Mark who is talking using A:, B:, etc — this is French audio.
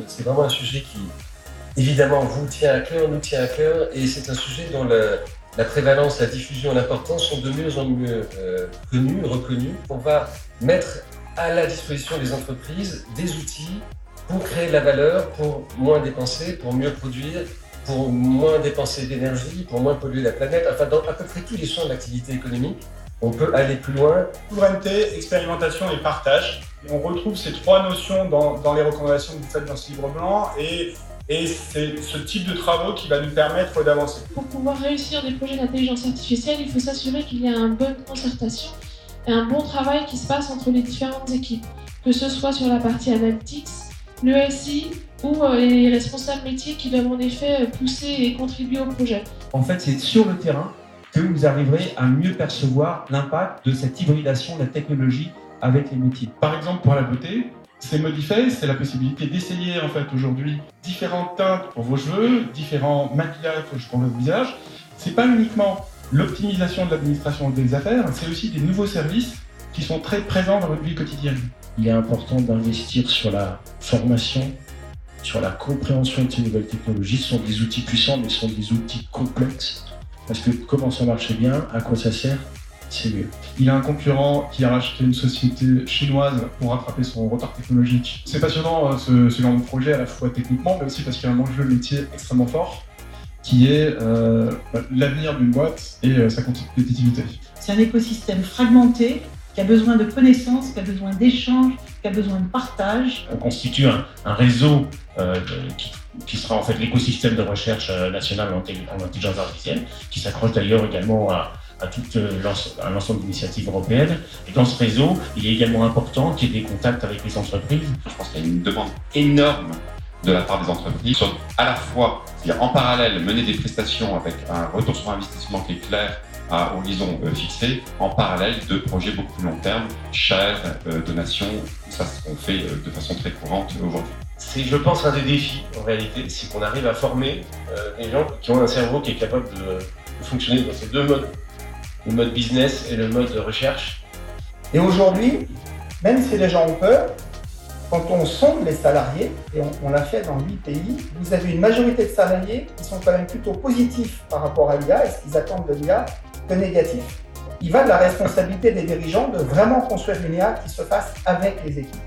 A: c'est vraiment un sujet qui, évidemment, vous tient à cœur, nous tient à cœur, et c'est un sujet dont la prévalence, la diffusion et l'importance sont de mieux en mieux connues, reconnues. On va mettre à la disposition des entreprises des outils pour créer de la valeur, pour moins dépenser, pour mieux produire, pour moins dépenser d'énergie, pour moins polluer la planète. Enfin, dans à peu près tous les champs de l'activité économique, on peut aller plus loin.
B: Souveraineté, expérimentation et partage. Et on retrouve ces trois notions dans les recommandations que vous faites dans ce livre blanc et c'est ce type de travaux qui va nous permettre d'avancer.
C: Pour pouvoir réussir des projets d'intelligence artificielle, il faut s'assurer qu'il y a une bonne concertation et un bon travail qui se passe entre les différentes équipes, que ce soit sur la partie analytics, le SI ou les responsables métiers qui doivent en effet pousser et contribuer au projet.
D: En fait, c'est sur le terrain que vous arriverez à mieux percevoir l'impact de cette hybridation de la technologie avec les métiers.
B: Par exemple, pour la beauté, c'est Modiface, c'est la possibilité d'essayer en fait aujourd'hui différentes teintes pour vos cheveux, différents maquillages pour le visage. C'est pas uniquement l'optimisation de l'administration des affaires, c'est aussi des nouveaux services qui sont très présents dans votre vie quotidienne.
E: Il est important d'investir sur la formation, sur la compréhension de ces nouvelles technologies. Ce sont des outils puissants, mais ce sont des outils complexes. Parce que comment ça marche bien, à quoi ça sert, c'est mieux.
B: Il y a un concurrent qui a racheté une société chinoise pour rattraper son retard technologique. C'est passionnant ce genre de projet, à la fois techniquement, mais aussi parce qu'il y a un enjeu métier extrêmement fort, qui est l'avenir d'une boîte et sa compétitivité.
F: C'est un écosystème fragmenté, qui a besoin de connaissances, qui a besoin d'échanges, qui a besoin de partage.
E: On constitue un réseau qui sera en fait l'écosystème de recherche national en intelligence artificielle, qui s'accroche d'ailleurs également à un ensemble d'initiatives européennes. Et dans ce réseau, il est également important qu'il y ait des contacts avec les entreprises.
G: Je pense qu'il y a une demande énorme de la part des entreprises sur à la fois, c'est-à-dire en parallèle, mener des prestations avec un retour sur investissement qui est clair à horizon fixé, en parallèle de projets beaucoup plus long terme, chers, donations, ça c'est ce qu'on fait de façon très courante aujourd'hui.
A: C'est, je pense, un des défis en réalité, c'est qu'on arrive à former des gens qui ont un cerveau qui est capable de fonctionner dans ces deux modes, le mode business et le mode recherche.
H: Et aujourd'hui, même si les gens ont peur, quand on sonde les salariés, et on l'a fait dans 8 pays, vous avez une majorité de salariés qui sont quand même plutôt positifs par rapport à l'IA et ce qu'ils attendent de l'IA que négatifs. Il va de la responsabilité des dirigeants de vraiment construire une IA qui se fasse avec les équipes.